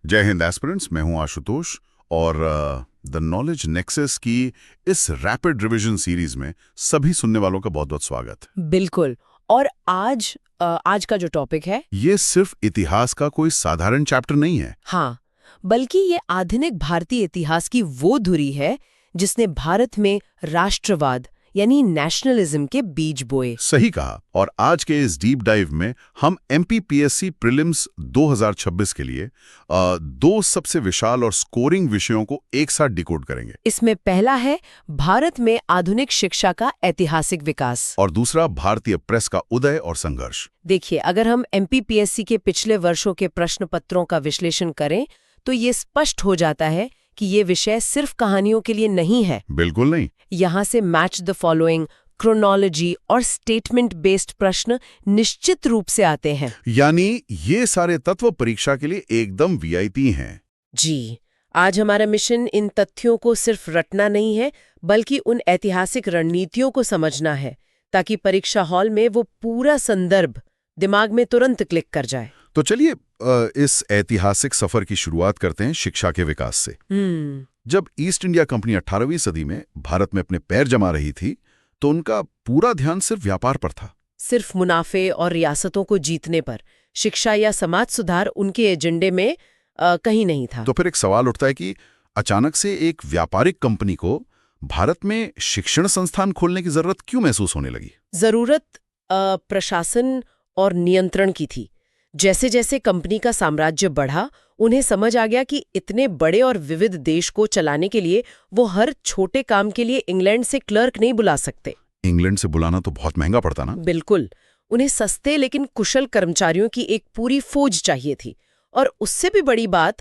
जय हिंद एस्पिरेंट्स, मैं हूं आशुतोष और द नॉलेज नेक्सस की इस रैपिड रिवीजन सीरीज में सभी सुनने वालों का बहुत बहुत स्वागत। बिल्कुल। और आज का जो टॉपिक है, ये सिर्फ इतिहास का कोई साधारण चैप्टर नहीं है। हाँ, बल्कि ये आधुनिक भारतीय इतिहास की वो धुरी है जिसने भारत में राष्ट्रवाद यानी नेशनलिज्म के बीज बोए। सही कहा। और आज के इस डीप डाइव में हम MPPSC प्रीलिम्स 2026 के लिए दो सबसे विशाल और स्कोरिंग विषयों को एक साथ डिकोड करेंगे। इसमें पहला है भारत में आधुनिक शिक्षा का ऐतिहासिक विकास और दूसरा भारतीय प्रेस का उदय और संघर्ष। देखिए, अगर हम MPPSC के पिछले वर्षों के प्रश्न पत्रों का विश्लेषण करें तो ये स्पष्ट हो जाता है कि ये विषय सिर्फ कहानियों के लिए नहीं है। बिल्कुल नहीं। यहाँ से मैच द फॉलोइंग, क्रोनोलॉजी और स्टेटमेंट बेस्ड प्रश्न निश्चित रूप से आते हैं। यानी ये सारे तत्व परीक्षा के लिए एकदम VIP हैं। जी, आज हमारा मिशन इन तथ्यों को सिर्फ रटना नहीं है, बल्कि उन ऐतिहासिक रणनीतियों को समझना है, ताकि परीक्षा हॉल में वो पूरा संदर्भ दिमाग में तुरंत क्लिक कर जाए। तो चलिए इस ऐतिहासिक सफर की शुरुआत करते हैं शिक्षा के विकास से। जब ईस्ट इंडिया कंपनी 18वीं सदी में भारत में अपने पैर जमा रही थी, तो उनका पूरा ध्यान सिर्फ व्यापार पर था। सिर्फ मुनाफे और रियासतों को जीतने पर। शिक्षा या समाज सुधार उनके एजेंडे में कहीं नहीं था। तो फिर एक सवाल उठता है कि अचानक से एक व्यापारिक कंपनी को भारत में शिक्षण संस्थान खोलने की जरूरत क्यों महसूस होने लगी? जरूरत प्रशासन और नियंत्रण की थी। जैसे जैसे कंपनी का साम्राज्य बढ़ा, उन्हें समझ आ गया कि इतने बड़े और विविध देश को चलाने के लिए वो हर छोटे काम के लिए इंग्लैंड से क्लर्क नहीं बुला सकते। इंग्लैंड से बुलाना तो बहुत महंगा पड़ता ना। बिल्कुल। उन्हें सस्ते लेकिन कुशल कर्मचारियों की एक पूरी फौज चाहिए थी। और उससे भी बड़ी बात,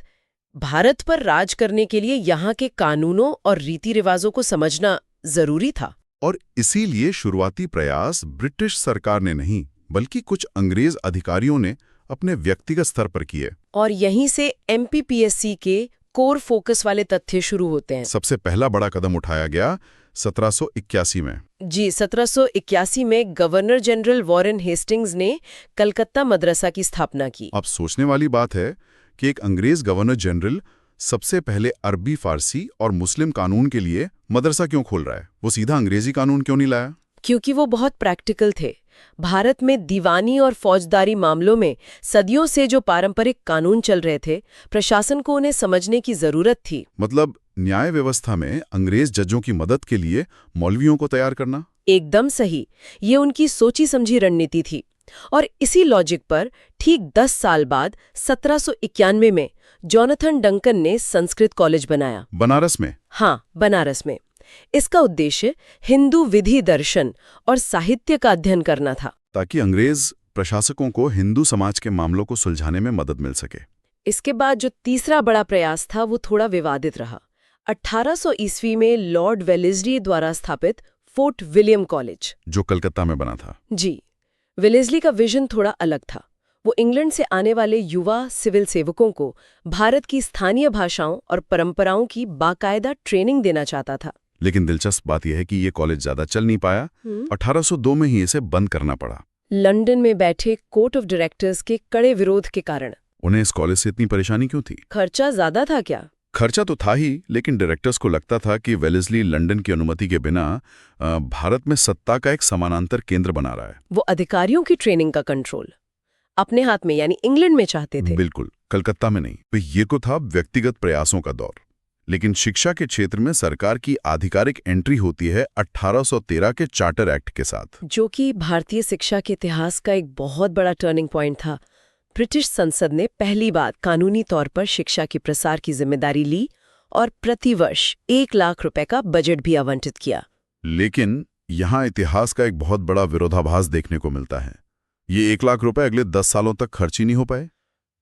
भारत पर राज करने के लिए यहाँ के कानूनों और रीति रिवाजों को समझना जरूरी था। और इसीलिए शुरुआती प्रयास ब्रिटिश सरकार ने नहीं, बल्कि कुछ अंग्रेज अधिकारियों ने अपने व्यक्तिगत स्तर पर किए। और यहीं से MPPSC के कोर फोकस वाले तथ्य शुरू होते हैं। सबसे पहला बड़ा कदम उठाया गया 1781 में। जी, 1781 में गवर्नर जनरल वॉरेन हेस्टिंग्स ने कलकत्ता मदरसा की स्थापना की। अब सोचने वाली बात है कि एक अंग्रेज गवर्नर जनरल सबसे पहले अरबी, फारसी और मुस्लिम कानून के लिए मदरसा क्यों खोल रहा है? वो सीधा अंग्रेजी कानून क्यों नहीं लाया? क्योंकि वो बहुत प्रैक्टिकल थे। भारत में दीवानी और फौजदारी मामलों में सदियों से जो पारंपरिक कानून चल रहे थे, प्रशासन को उन्हें समझने की जरूरत थी। मतलब न्याय व्यवस्था में अंग्रेज जजों की मदद के लिए मौलवियों को तैयार करना। एकदम सही। ये उनकी सोची समझी रणनीति थी। और इसी लॉजिक पर ठीक 10 साल बाद 1791 में जोनाथन डंकन ने संस्कृत कॉलेज बनाया। बनारस में? हाँ, बनारस में। इसका उद्देश्य हिंदू विधि, दर्शन और साहित्य का अध्ययन करना था, ताकि अंग्रेज प्रशासकों को हिंदू समाज के मामलों को सुलझाने में मदद मिल सके। इसके बाद जो तीसरा बड़ा प्रयास था वो थोड़ा विवादित रहा। 1800 ईस्वी में लॉर्ड वेलेस्ली द्वारा स्थापित फोर्ट विलियम कॉलेज, जो कलकत्ता में बना था। जी, वेलेस्ली का विजन थोड़ा अलग था। वो इंग्लैंड से आने वाले युवा सिविल सेवकों को भारत की स्थानीय भाषाओं और परंपराओं की बाकायदा ट्रेनिंग देना चाहता था। लेकिन दिलचस्प बात यह है कि ये कॉलेज ज्यादा चल नहीं पाया। 1802 में ही इसे बंद करना पड़ा। लंदन में बैठे कोर्ट ऑफ डायरेक्टर्स के कड़े विरोध के कारण। उन्हें इस कॉलेज से इतनी परेशानी क्यों थी? खर्चा ज्यादा था क्या? खर्चा तो था ही, लेकिन डायरेक्टर्स को लगता था कि वेलेस्ली लंदन की अनुमति के बिना भारत में सत्ता का एक समानांतर केंद्र बना रहा है। वो अधिकारियों की ट्रेनिंग का कंट्रोल अपने हाथ में, यानी इंग्लैंड में चाहते थे। बिल्कुल, कलकत्ता में नहीं। तो ये को था व्यक्तिगत प्रयासों का दौर। लेकिन शिक्षा के क्षेत्र में सरकार की आधिकारिक एंट्री होती है 1813 के चार्टर एक्ट के साथ, जो कि भारतीय शिक्षा के इतिहास का एक बहुत बड़ा टर्निंग पॉइंट था। ब्रिटिश संसद ने पहली बार कानूनी तौर पर शिक्षा के प्रसार की जिम्मेदारी ली और प्रतिवर्ष 1 लाख रुपए का बजट भी आवंटित किया। लेकिन यहाँ इतिहास का एक बहुत बड़ा विरोधाभास देखने को मिलता है। ये 1 लाख रुपए अगले 10 सालों तक खर्च ही नहीं हो पाए,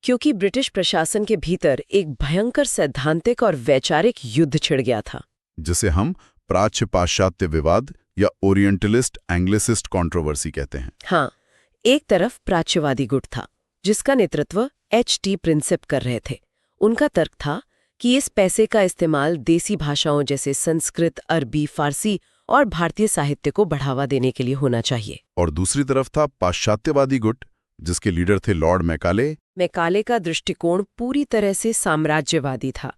क्योंकि ब्रिटिश प्रशासन के भीतर एक भयंकर सैद्धांतिक और वैचारिक युद्ध छिड़ गया था, जिसे हम प्राच्य पाश्चात्य विवाद या ओरिएंटलिस्ट एंग्लिसिस्ट कंट्रोवर्सी कहते हैं। हाँ, एक तरफ प्राच्यवादी गुट था, जिसका नेतृत्व H.T. प्रिंसिप कर रहे थे। उनका तर्क था कि इस पैसे का इस्तेमाल देसी भाषाओं जैसे संस्कृत, अरबी, फारसी और भारतीय साहित्य को बढ़ावा देने के लिए होना चाहिए। और दूसरी तरफ था पाश्चात्यवादी गुट, जिसके लीडर थे लॉर्ड मैकाले। मैकाले का दृष्टिकोण पूरी तरह से साम्राज्यवादी था।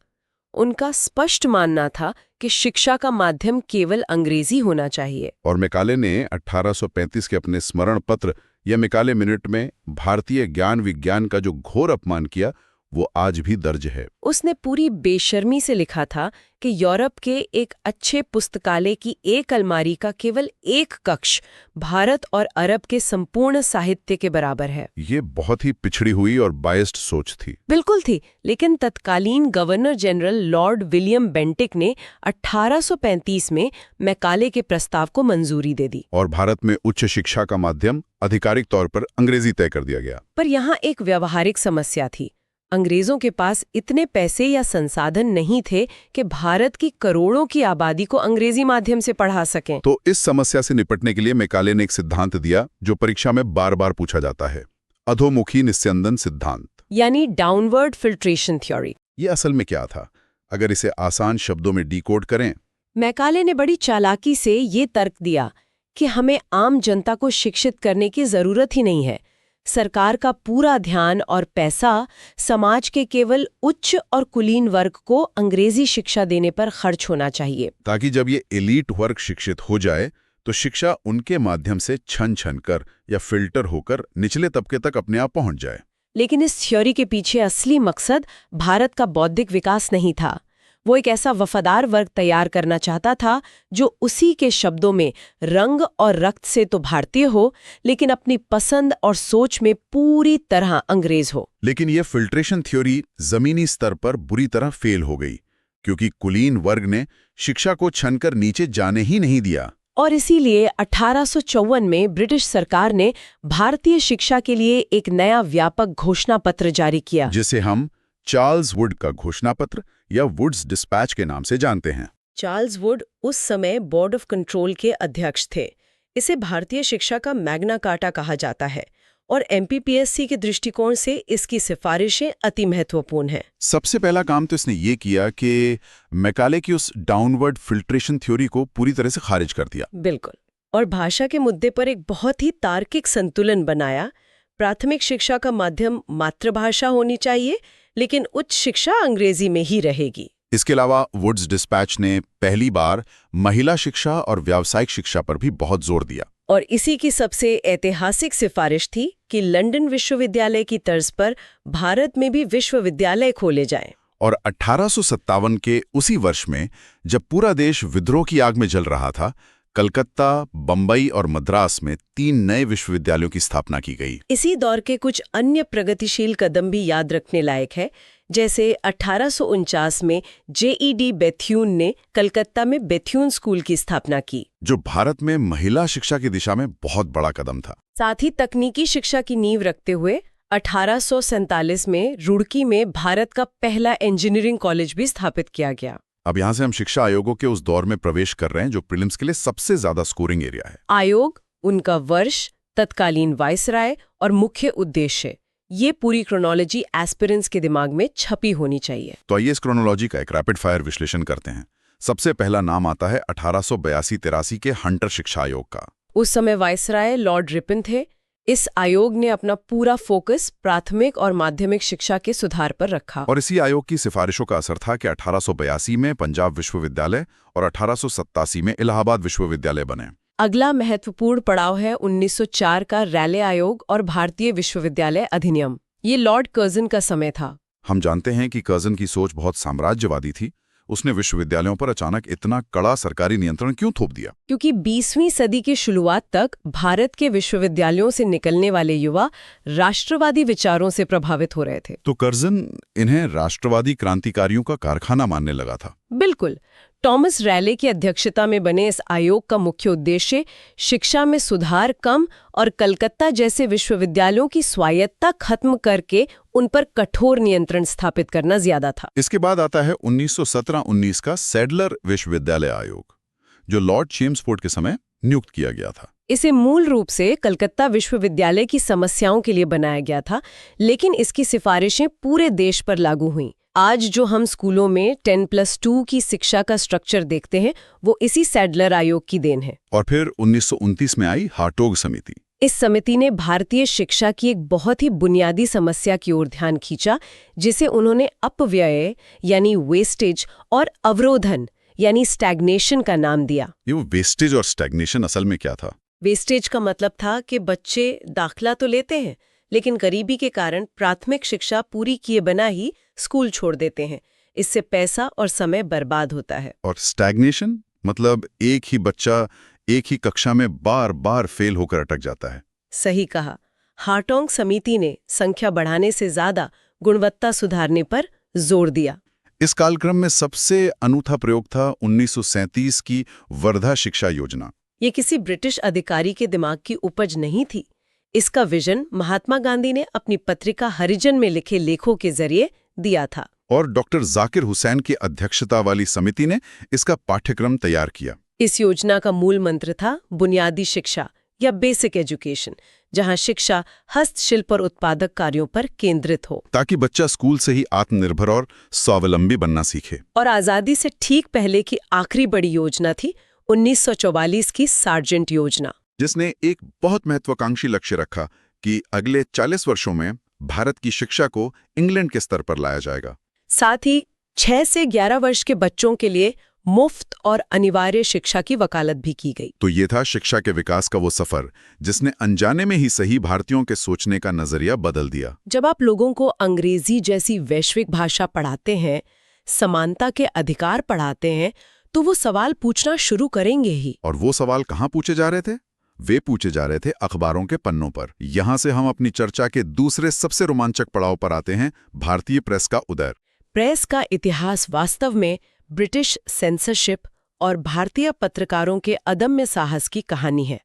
उनका स्पष्ट मानना था कि शिक्षा का माध्यम केवल अंग्रेजी होना चाहिए। और मैकाले ने 1835 के अपने स्मरण पत्र या मैकाले मिनट में भारतीय ज्ञान विज्ञान का जो घोर अपमान किया, वो आज भी दर्ज है। उसने पूरी बेशर्मी से लिखा था कि यूरोप के एक अच्छे पुस्तकालय की एक अलमारी का केवल एक कक्ष भारत और अरब के संपूर्ण साहित्य के बराबर है। ये बहुत ही पिछड़ी हुई और बायस्ड सोच थी। बिल्कुल थी, लेकिन तत्कालीन governor general Lord William Bentinck ने 1835 में मैकाले के प्रस्ताव को मंजूरी दे दी और भारत में उच्च शिक्षा का माध्यम आधिकारिक तौर पर अंग्रेजी तय कर दिया गया। पर यहाँ एक व्यावहारिक समस्या थी। अंग्रेजों के पास इतने पैसे या संसाधन नहीं थे कि भारत की करोड़ों की आबादी को अंग्रेजी माध्यम से पढ़ा सकें। तो इस समस्या से निपटने के लिए मैकाले ने एक सिद्धांत दिया जो परीक्षा में बार बार पूछा जाता है, अधोमुखी निस्यंदन सिद्धांत, यानी डाउनवर्ड फिल्ट्रेशन थ्योरी। ये असल में क्या था, अगर इसे आसान शब्दों में डिकोड करें? मैकाले ने बड़ी चालाकी से ये तर्क दिया कि हमें आम जनता को शिक्षित करने की जरूरत ही नहीं है। सरकार का पूरा ध्यान और पैसा समाज के केवल उच्च और कुलीन वर्ग को अंग्रेजी शिक्षा देने पर खर्च होना चाहिए, ताकि जब ये एलीट वर्ग शिक्षित हो जाए तो शिक्षा उनके माध्यम से छन छन कर या फिल्टर होकर निचले तबके तक अपने आप पहुंच जाए। लेकिन इस थ्योरी के पीछे असली मकसद भारत का बौद्धिक विकास नहीं था। वो एक ऐसा वफादार वर्ग तैयार करना चाहता था जो उसी के शब्दों में रंग और रक्त से तो भारतीय हो, लेकिन अपनी पसंद और सोच में पूरी तरह अंग्रेज हो। लेकिन ये फिल्ट्रेशन थ्योरी जमीनी स्तर पर बुरी तरह फेल हो गई, क्योंकि कुलीन वर्ग ने शिक्षा को छनकर नीचे जाने ही नहीं दिया। और इसीलिए 1854 में ब्रिटिश सरकार ने भारतीय शिक्षा के लिए एक नया व्यापक घोषणा पत्र जारी किया, जिसे हम चार्ल्स वुड का घोषणा पत्र या वुड्स डिस्पैच के नाम से जानते हैं। चार्ल्स वुड उस समय बोर्ड ऑफ कंट्रोल के अध्यक्ष थे। इसे भारतीय शिक्षा का मैग्ना कार्टा कहा जाता है और एमपीपीएससी के दृष्टिकोण से इसकी सिफारिशें अति महत्वपूर्ण हैं। सबसे पहला काम तो इसने ये किया कि मैकाले की उस डाउनवर्ड फिल्ट्रेशन थ्योरी को पूरी तरह से खारिज कर दिया। बिल्कुल। और भाषा के मुद्दे पर एक बहुत ही तार्किक संतुलन बनाया। प्राथमिक शिक्षा का माध्यम मातृभाषा होनी चाहिए, लेकिन उच्च शिक्षा अंग्रेजी में ही रहेगी। इसके अलावा वुड्स डिस्पैच ने पहली बार महिला शिक्षा और व्यावसायिक शिक्षा पर भी बहुत जोर दिया। और इसी की सबसे ऐतिहासिक सिफारिश थी कि लंदन विश्वविद्यालय की तर्ज पर भारत में भी विश्वविद्यालय खोले जाएं। और 1857 के उसी वर्ष में, जब पूरा देश विद्रोह की आग में जल रहा था, कलकत्ता, बंबई और मद्रास में 3 नए विश्वविद्यालयों की स्थापना की गई। इसी दौर के कुछ अन्य प्रगतिशील कदम भी याद रखने लायक है, जैसे 1849 में जेईडी बेथ्यून ने कलकत्ता में बेथ्यून स्कूल की स्थापना की, जो भारत में महिला शिक्षा की दिशा में बहुत बड़ा कदम था। साथ ही तकनीकी शिक्षा की नींव रखते हुए 1847 में रुड़की में भारत का पहला इंजीनियरिंग कॉलेज भी स्थापित किया गया। अब यहाँ से हम शिक्षा आयोगों के उस दौर में प्रवेश कर रहे हैं जो प्रीलिम्स के लिए सबसे ज्यादा स्कोरिंग एरिया है। आयोग, उनका वर्ष, तत्कालीन वाइसराय और मुख्य उद्देश्य, ये पूरी क्रोनोलॉजी एस्पिरेंट्स के दिमाग में छपी होनी चाहिए। तो आइए इस क्रोनोलॉजी का एक रैपिड फायर विश्लेषण करते हैं। सबसे पहला नाम आता है 1882-83 के हंटर शिक्षा आयोग का। उस समय वाइसराय लॉर्ड रिपन थे। इस आयोग ने अपना पूरा फोकस प्राथमिक और माध्यमिक शिक्षा के सुधार पर रखा। और इसी आयोग की सिफारिशों का असर था कि 1882 में पंजाब विश्वविद्यालय और 1887 में इलाहाबाद विश्वविद्यालय बने। अगला महत्वपूर्ण पड़ाव है 1904 का रैले आयोग और भारतीय विश्वविद्यालय अधिनियम। ये लॉर्ड कर्जन का समय था। हम जानते हैं कि कर्जन की सोच बहुत साम्राज्यवादी थी। उसने विश्वविद्यालयों पर अचानक इतना कड़ा सरकारी नियंत्रण क्यों थोप दिया? क्योंकि 20वीं सदी की शुरुआत तक भारत के विश्वविद्यालयों से निकलने वाले युवा राष्ट्रवादी विचारों से प्रभावित हो रहे थे। तो कर्जन इन्हें राष्ट्रवादी क्रांतिकारियों का कारखाना मानने लगा था। बिल्कुल। टॉमस रैले की अध्यक्षता में बने इस आयोग का मुख्य उद्देश्य शिक्षा में सुधार कम और कलकत्ता जैसे विश्वविद्यालयों की स्वायत्तता खत्म करके उन पर कठोर नियंत्रण स्थापित करना ज्यादा था। इसके बाद आता है 1917-19 का सैडलर विश्वविद्यालय आयोग, जो लॉर्ड चेम्सफोर्ड के समय नियुक्त किया गया था। इसे मूल रूप से कलकत्ता विश्वविद्यालय की समस्याओं के लिए बनाया गया था, लेकिन इसकी सिफारिशें पूरे देश पर लागू हुईं। आज जो हम स्कूलों में 10+2 की शिक्षा का स्ट्रक्चर देखते हैं, वो इसी सैडलर आयोग की देन है। और फिर 1929 में आई हार्टोग समिति। इस समिति ने भारतीय शिक्षा की एक बहुत ही बुनियादी समस्या की ओर ध्यान खींचा, जिसे उन्होंने अपव्यय यानी वेस्टेज और अवरोधन यानी स्टैग्नेशन का नाम दिया। ये वो वेस्टेज और स्टैग्नेशन असल में क्या था? वेस्टेज का मतलब था कि बच्चे दाखिला तो लेते हैं, लेकिन गरीबी के कारण प्राथमिक शिक्षा पूरी किए बिना ही स्कूल छोड़ देते हैं। इससे पैसा और समय बर्बाद होता है। और स्टैग्नेशन मतलब एक ही बच्चा एक ही कक्षा में बार बार फेल होकर अटक जाता है। सही कहा। हार्टोंग समिति ने संख्या बढ़ाने से ज्यादा गुणवत्ता सुधारने पर जोर दिया। इस कालक्रम में सबसे अनूठा प्रयोग था 1937 की वर्धा शिक्षा योजना। ये किसी ब्रिटिश अधिकारी के दिमाग की उपज नहीं थी। इसका विजन महात्मा गांधी ने अपनी पत्रिका हरिजन में लिखे लेखों के जरिए दिया था। और डॉक्टर जाकिर हुसैन की अध्यक्षता वाली समिति ने इसका पाठ्यक्रम तैयार किया। इस योजना का मूल मंत्र था बुनियादी शिक्षा या बेसिक एजुकेशन, जहां शिक्षा हस्तशिल्प और उत्पादक कार्यों पर केंद्रित हो, ताकि बच्चा स्कूल से ही आत्मनिर्भर और स्वावलंबी बनना सीखे। और आजादी से ठीक पहले की आखिरी बड़ी योजना थी 1944 की सार्जेंट योजना, जिसने एक बहुत महत्वाकांक्षी लक्ष्य रखा कि अगले 40 वर्षों में भारत की शिक्षा को इंग्लैंड के स्तर पर लाया जाएगा। साथ ही 6 से 11 वर्ष के बच्चों के लिए मुफ्त और अनिवार्य शिक्षा की वकालत भी की गई। तो ये था शिक्षा के विकास का वो सफर जिसने अनजाने में ही सही भारतीयों के सोचने का नजरिया बदल दिया। जब आप लोगों को अंग्रेजी जैसी वैश्विक भाषा पढ़ाते हैं, समानता के अधिकार पढ़ाते हैं, तो वो सवाल पूछना शुरू करेंगे ही। और वो सवाल कहाँ पूछे जा रहे थे? वे पूछे जा रहे थे अखबारों के पन्नों पर। यहाँ से हम अपनी चर्चा के दूसरे सबसे रोमांचक पड़ाव पर आते हैं, भारतीय प्रेस का उदय। प्रेस का इतिहास वास्तव में ब्रिटिश सेंसरशिप और भारतीय पत्रकारों के अदम्य साहस की कहानी है।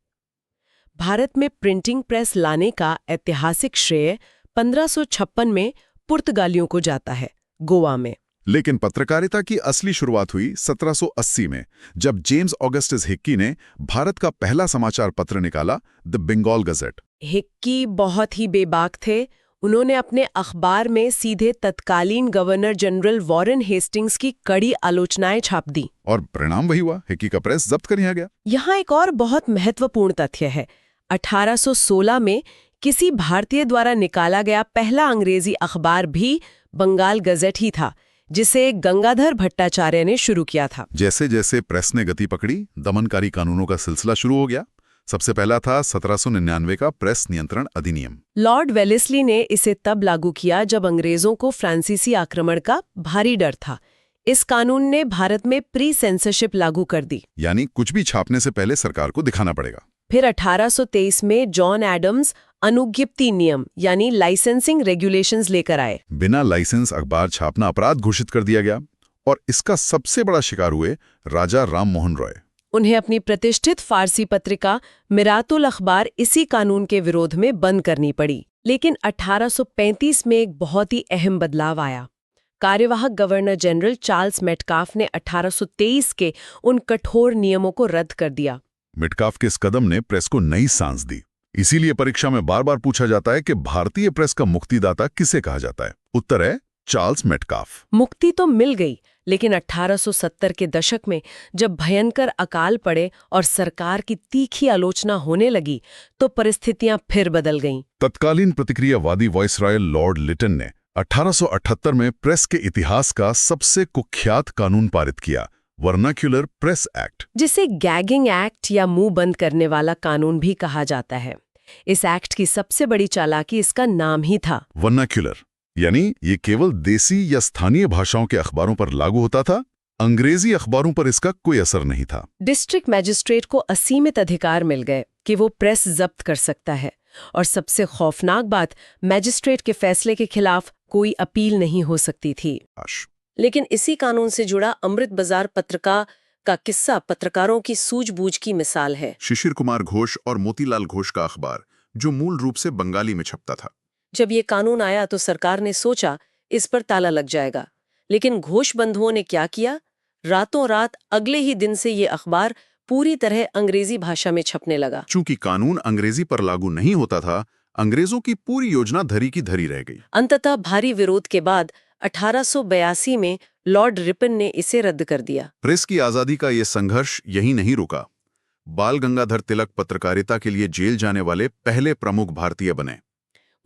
भारत में प्रिंटिंग प्रेस लाने का ऐतिहासिक श्रेय 1556 में पुर्तगालियों को जाता है, गोवा में। लेकिन पत्रकारिता की असली शुरुआत हुई 1780 में, जब जेम्स ऑगस्टस हिक्की ने भारत का पहला समाचार पत्र निकाला, द बंगाल गजेट। हिक्की बहुत ही बेबाक थे। उन्होंने अपने अखबार में सीधे तत्कालीन गवर्नर जनरल वॉरेन हेस्टिंग्स की कड़ी आलोचनाएं छाप दी। और परिणाम वही हुआ, हिक्की का प्रेस जब्त कर लिया गया। यहाँ एक और बहुत महत्वपूर्ण तथ्य है। 1816 में किसी भारतीय द्वारा निकाला गया पहला अंग्रेजी अखबार भी बंगाल गजेट ही था, जिसे गंगाधर भट्टाचार्य ने शुरू किया था। जैसे जैसे प्रेस ने गति पकड़ी, दमनकारी कानूनों का सिलसिला शुरू हो गया। सबसे पहला था 1799 का प्रेस नियंत्रण अधिनियम। लॉर्ड वेलेस्ली ने इसे तब लागू किया जब अंग्रेजों को फ्रांसीसी आक्रमण का भारी डर था। इस कानून ने भारत में प्री सेंसरशिप लागू कर दी, यानी कुछ भी छापने से पहले सरकार को दिखाना पड़ेगा। फिर 1823 में जॉन एडम्स अनुज्ञप्ति नियम यानी लाइसेंसिंग रेगुलेशंस लेकर आए। बिना लाइसेंस अखबार छापना अपराध घोषित कर दिया गया, और इसका सबसे बड़ा शिकार हुए राजा राम मोहन रॉय। उन्हें अपनी प्रतिष्ठित फारसी पत्रिका मिरातुल अखबार इसी कानून के विरोध में बंद करनी पड़ी। लेकिन 1835 में एक बहुत ही अहम बदलाव आया। कार्यवाहक गवर्नर जनरल चार्ल्स मेटकाफ ने 1823 के उन कठोर नियमों को रद्द कर दिया। मेटकाफ के इस कदम ने प्रेस को नई सांस दी। इसीलिए परीक्षा में बार बार पूछा जाता है कि भारतीय प्रेस का मुक्तिदाता किसे कहा जाता है? उत्तर है चार्ल्स मेटकाफ। मुक्ति तो मिल गई, लेकिन 1870 के दशक में जब भयंकर अकाल पड़े और सरकार की तीखी आलोचना होने लगी, तो परिस्थितियां फिर बदल गईं। तत्कालीन प्रतिक्रियावादी वाइसराय लॉर्ड लिटन ने 1878 में प्रेस के इतिहास का सबसे कुख्यात कानून पारित किया, वर्नाक्युलर प्रेस एक्ट, जिसे गैगिंग एक्ट या मुंह बंद करने वाला कानून भी कहा जाता है। इस एक्ट की सबसे बड़ी चालाकी इसका नाम ही था, वर्नाक्युलर, यानी ये केवल देसी या स्थानीय भाषाओं के अखबारों पर लागू होता था। अंग्रेजी अखबारों पर इसका कोई असर नहीं था। डिस्ट्रिक्ट मैजिस्ट्रेट को असीमित अधिकार मिल गए कि वो प्रेस जब्त कर सकता है, और सबसे खौफनाक बात, मैजिस्ट्रेट के फैसले के खिलाफ कोई अपील नहीं हो सकती थी। लेकिन इसी कानून से जुड़ा अमृत बाजार पत्रिका का किस्सा पत्रकारों की सूझबूझ की मिसाल है। शिशिर कुमार घोष और मोतीलाल घोष का अखबार, जो मूल रूप से बंगाली में छपता था। जब ये कानून आया तो सरकार ने सोचा इस पर ताला लग जाएगा, लेकिन घोष बंधुओं ने क्या किया? रातों रात अगले ही दिन से ये अखबार पूरी तरह अंग्रेजी भाषा में छपने लगा। चूंकि कानून अंग्रेजी पर लागू नहीं होता था, अंग्रेजों की पूरी योजना धरी की धरी रह गई। अंततः भारी विरोध के बाद 1882 में लॉर्ड रिपन ने इसे रद्द कर दिया। प्रेस की आजादी का ये संघर्ष यही नहीं रुका। बाल गंगाधर तिलक पत्रकारिता के लिए जेल जाने वाले पहले प्रमुख भारतीय बने।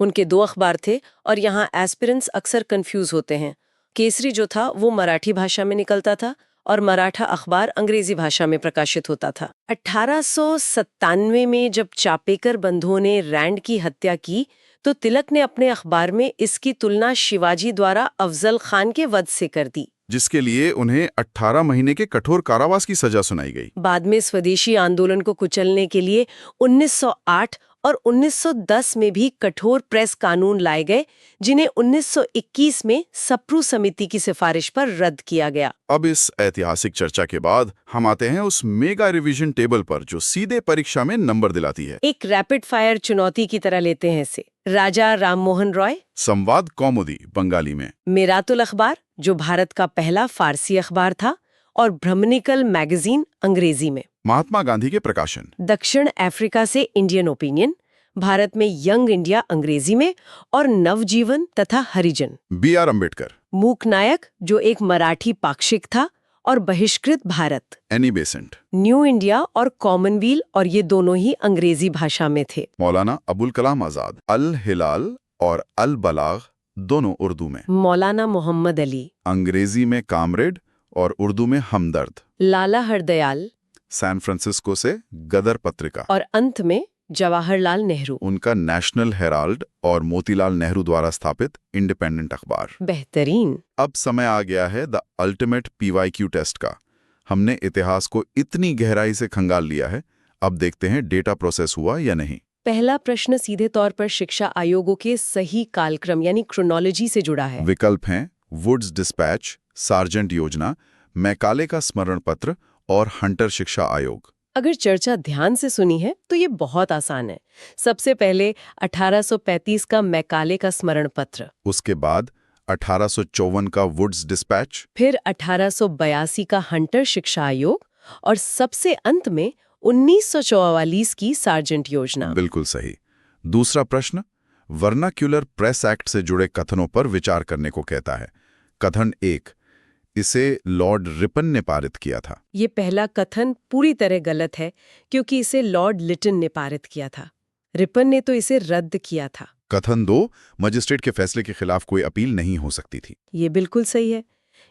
उनके 2 अखबार थे और यहाँ एस्पिरेंट्स अक्सर कंफ्यूज होते हैं। केसरी जो था वो मराठी भाषा में निकलता था और मराठा अखबार अंग्रेजी भाषा में प्रकाशित होता था। 1897 में जब चापेकर बंधुओं ने रैंड की हत्या की तो तिलक ने अपने अखबार में इसकी तुलना शिवाजी द्वारा अफजल खान के वध से कर दी, जिसके लिए उन्हें 18 महीने के कठोर कारावास की सजा सुनाई गई। बाद में स्वदेशी आंदोलन को कुचलने के लिए 1908 और 1910 में भी कठोर प्रेस कानून लाए गए, जिन्हें 1921 में सप्रू समिति की सिफारिश पर रद्द किया गया। अब इस ऐतिहासिक चर्चा के बाद हम आते हैं उस मेगा रिवीजन टेबल पर जो सीधे परीक्षा में नंबर दिलाती है। एक रैपिड फायर चुनौती की तरह लेते हैं इसे। राजा राममोहन रॉय, संवाद कौमुदी बंगाली में, मिरातुल अखबार जो भारत का पहला फारसी अखबार था, और ब्रह्मनिकल मैगजीन अंग्रेजी में। महात्मा गांधी के प्रकाशन, दक्षिण अफ्रीका से इंडियन ओपिनियन, भारत में यंग इंडिया अंग्रेजी में, और नवजीवन तथा हरिजन। B.R. अम्बेडकर, मूक नायक जो एक मराठी पाक्षिक था, और बहिष्कृत Bharat, Annie Besant, new India और कॉमनवेल्थ, और ये दोनों ही अंग्रेजी भाषा में थे। मौलाना अबुल कलाम आजाद, अल हिलाल और अल बलाग दोनों उर्दू में, मौलाना मोहम्मद अली, अंग्रेजी में कामरेड और उर्दू में हमदर्द, लाला हरदयाल, सैन फ्रांसिस्को से गदर पत्रिका, और अंत में जवाहरलाल नेहरू। उनका नेशनल हेराल्ड और मोतीलाल नेहरू द्वारा स्थापित इंडिपेंडेंट अखबार। बेहतरीन। अब समय आ गया है द अल्टीमेट PYQ टेस्ट का। हमने इतिहास को इतनी गहराई से खंगाल लिया है, अब देखते हैं डेटा प्रोसेस हुआ या नहीं। पहला प्रश्न सीधे तौर पर शिक्षा आयोगों के सही कालक्रम यानी क्रोनोलॉजी से जुड़ा है। विकल्प हैं वुड्स डिस्पैच, सार्जेंट योजना, मैकाले का स्मरण पत्र और हंटर शिक्षा आयोग। अगर चर्चा ध्यान से सुनी है तो ये बहुत आसान है। सबसे पहले 1835 का मैकाले का स्मरण पत्र, उसके बाद 1854 का वुड्स डिस्पैच, फिर 1882 का हंटर शिक्षा आयोग, और सबसे अंत में 1944 की सार्जेंट योजना। बिल्कुल सही। दूसरा प्रश्न वर्नाक्यूलर प्रेस एक्ट से जुड़े कथनों पर विचार करने को कहता है। कथन 1, इसे लॉर्ड रिपन ने पारित किया था। ये पहला कथन पूरी तरह गलत है क्योंकि इसे लॉर्ड लिटन ने पारित किया था। रिपन ने तो इसे रद्द किया था। कथन 2, मजिस्ट्रेट के फैसले के खिलाफ कोई अपील नहीं हो सकती थी। ये बिल्कुल सही है।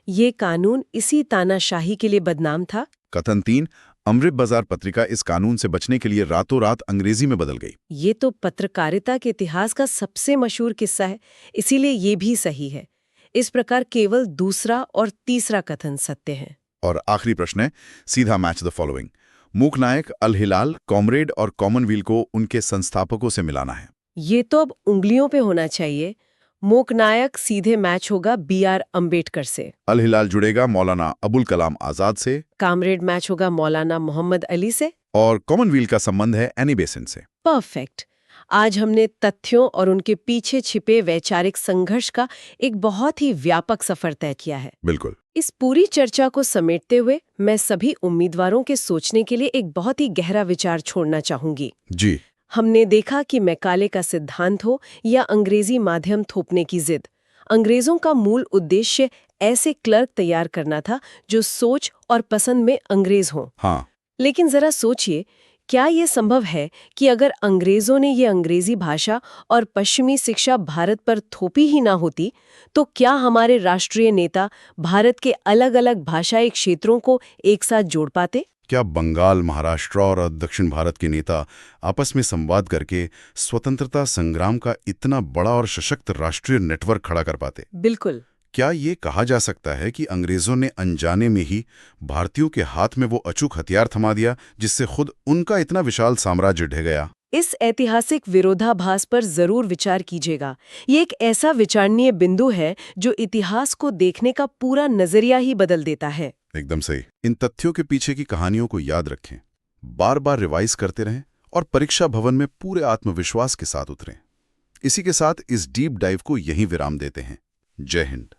ये कानून इसी तानाशाही के लिए बदनाम था। कथन 3, अमृत बाजार पत्रिका इस कानून से बचने के लिए रातों रात अंग्रेजी में बदल गई। ये तो पत्रकारिता के इतिहास का सबसे मशहूर किस्सा है, इसीलिए ये भी सही है। इस प्रकार केवल दूसरा और तीसरा कथन सत्य है। और आखिरी प्रश्न है सीधा मैच द फॉलोइंग। मूक नायक, अल हिलाल, कॉमरेड और कॉमनवेल्थ को उनके संस्थापकों से मिलाना है। ये तो अब उंगलियों पे होना चाहिए। मूक नायक सीधे मैच होगा B.R. अम्बेडकर से, अल हिलाल जुड़ेगा मौलाना अबुल कलाम आजाद से, कामरेड मैच होगा मौलाना मोहम्मद अली से, और कॉमनवेल्थ का संबंध है एनी बेसेंट से। परफेक्ट। आज हमने तथ्यों और उनके पीछे छिपे वैचारिक संघर्ष का एक बहुत ही व्यापक सफर तय किया है। बिल्कुल। इस पूरी चर्चा को समेटते हुए मैं सभी उम्मीदवारों के सोचने के लिए एक बहुत ही गहरा विचार छोड़ना चाहूंगी। जी। हमने देखा कि मैकाले का सिद्धांत हो या अंग्रेजी माध्यम थोपने की जिद, अंग्रेजों का मूल उद्देश्य ऐसे क्लर्क तैयार करना था जो सोच और पसंद में अंग्रेज हों। हाँ। लेकिन जरा सोचिए, क्या ये संभव है कि अगर अंग्रेजों ने ये अंग्रेजी भाषा और पश्चिमी शिक्षा भारत पर थोपी ही ना होती, तो क्या हमारे राष्ट्रीय नेता भारत के अलग-अलग भाषाई क्षेत्रों को एक साथ जोड़ पाते? क्या बंगाल, महाराष्ट्र और दक्षिण भारत के नेता आपस में संवाद करके स्वतंत्रता संग्राम का इतना बड़ा और सशक्त राष्ट्रीय नेटवर्क खड़ा कर पाते? बिल्कुल। क्या ये कहा जा सकता है कि अंग्रेजों ने अनजाने में ही भारतीयों के हाथ में वो अचूक हथियार थमा दिया जिससे खुद उनका इतना विशाल साम्राज्य ढह गया? इस ऐतिहासिक विरोधाभास पर जरूर विचार कीजिएगा। ये एक ऐसा विचारणीय बिंदु है जो इतिहास को देखने का पूरा नजरिया ही बदल देता है। एकदम सही। इन तथ्यों के पीछे की कहानियों को याद रखें, बार बार रिवाइज करते रहें और परीक्षा भवन में पूरे आत्मविश्वास के साथ उतरें। इसी के साथ इस डीप डाइव को यहीं विराम देते हैं। जय हिंद।